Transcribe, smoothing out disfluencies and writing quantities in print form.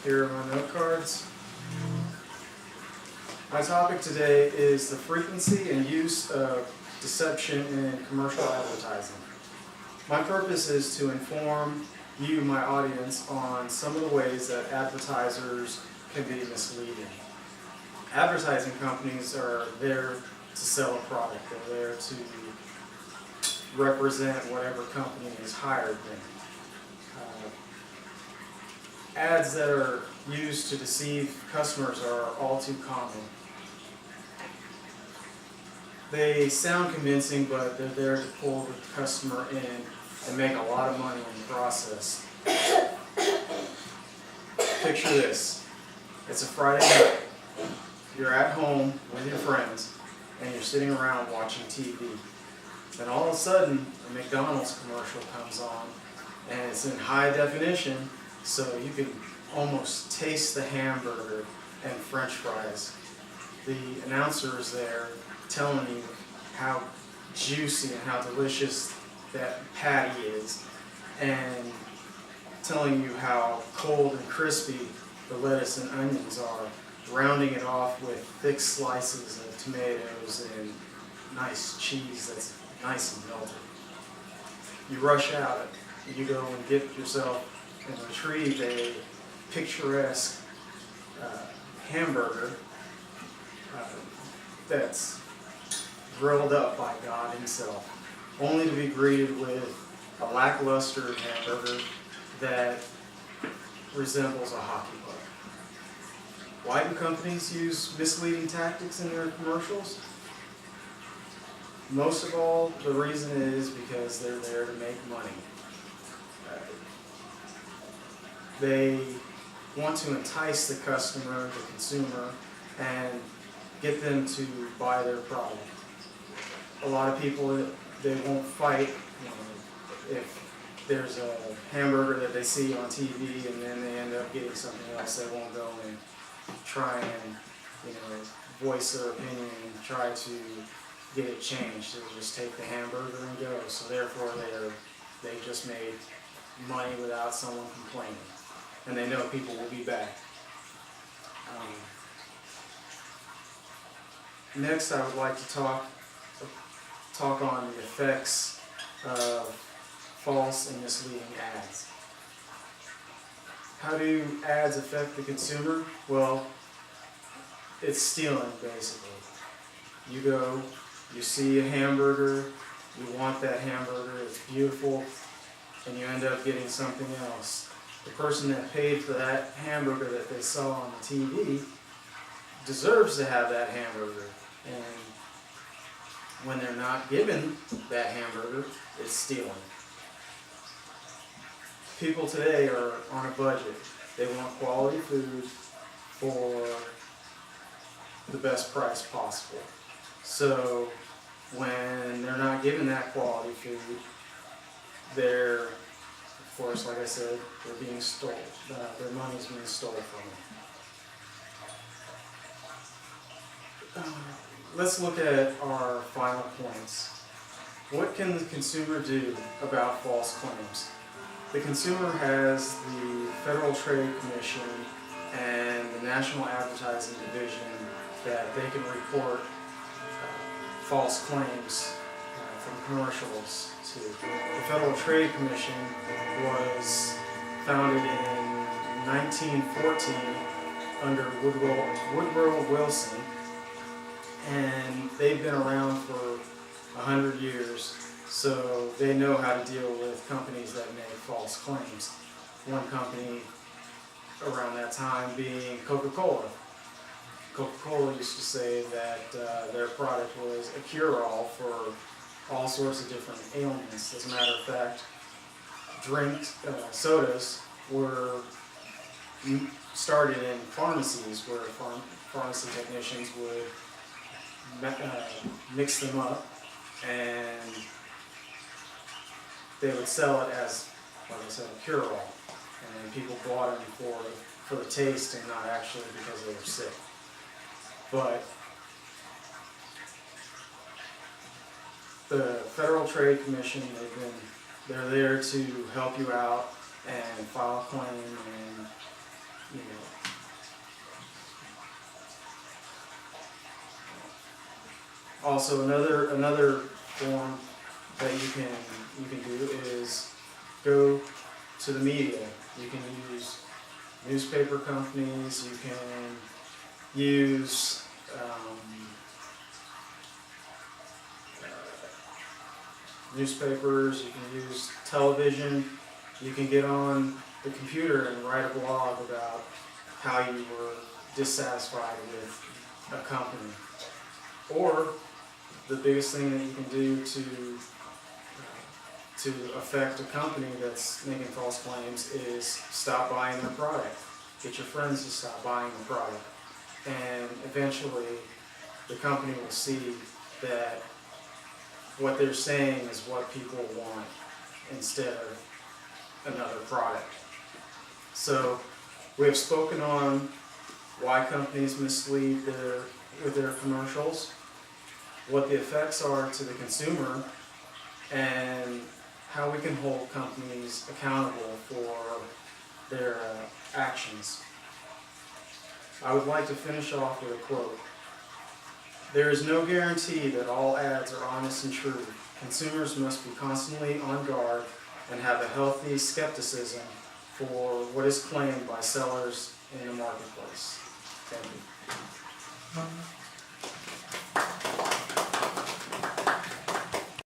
Here are my note cards. My topic today is the frequency and use of deception in commercial advertising. My purpose is to inform you, my audience, on some of the ways that advertisers can be misleading. Advertising companies are there to sell a product. They're there to represent whatever company has hired them. Ads that are used to deceive customers are all too common. They sound convincing, but they're there to pull the customer in and make a lot of money in the process. Picture this. It's a Friday night. You're at home with your friends, and you're sitting around watching TV. Then all of a sudden, a McDonald's commercial comes on, and it's in high definition, so you can almost taste the hamburger and French fries. The announcer is there telling you how juicy and how delicious that patty is, and telling you how cold and crispy the lettuce and onions are, rounding it off with thick slices of tomatoes and nice cheese that's nice and melted. You rush out, you go and get yourself and retrieve a picturesque hamburger that's grilled up by God himself, only to be greeted with a lackluster hamburger that resembles a hockey puck. Why do companies use misleading tactics in their commercials? Most of all, the reason is because they're there to make money. They want to entice the customer, the consumer, and get them to buy their product. A lot of people, they won't fight if there's a hamburger that they see on TV and then they end up getting something else. They won't go and try and voice their opinion and try to get it changed. They'll just take the hamburger and go. So therefore they just made money without someone complaining. And they know people will be back. Next, I would like to talk on the effects of false and misleading ads. How do ads affect the consumer? Well, it's stealing, basically. You go, you see a hamburger, you want that hamburger, it's beautiful, and you end up getting something else. The person that paid for that hamburger that they saw on the TV deserves to have that hamburger. And when they're not given that hamburger, it's stealing. People today are on a budget. They want quality food for the best price possible. So when they're not given that quality food, they're, of course, like I said, they're being stolen. Their money's being stolen from them. Let's look at our final points. What can the consumer do about false claims? The consumer has the Federal Trade Commission and the National Advertising Division that they can report false claims from commercials to. The Federal Trade Commission was founded in 1914 under Woodrow Wilson, and they've been around for 100 years, so they know how to deal with companies that make false claims. One company around that time being Coca-Cola. Coca-Cola used to say that their product was a cure-all for all sorts of different ailments. As a matter of fact, sodas were started in pharmacies where pharmacy technicians would mix them up, and they would sell it as, like I said, a cure-all. And people bought them for the taste and not actually because they were sick. But the Federal Trade Commission, they're there to help you out and file a claim and Also, another form that you can do is go to the media. You can use newspaper companies. You can use newspapers. You can use television. You can get on the computer and write a blog about how you were dissatisfied with a company. Or the biggest thing that you can do to affect a company that's making false claims is stop buying their product. Get your friends to stop buying the product. And eventually the company will see that what they're saying is what people want instead of another product. So we have spoken on why companies mislead with their commercials, what the effects are to the consumer, and how we can hold companies accountable for their actions. I would like to finish off with a quote. "There is no guarantee that all ads are honest and true. Consumers must be constantly on guard and have a healthy skepticism for what is claimed by sellers in the marketplace." Thank you.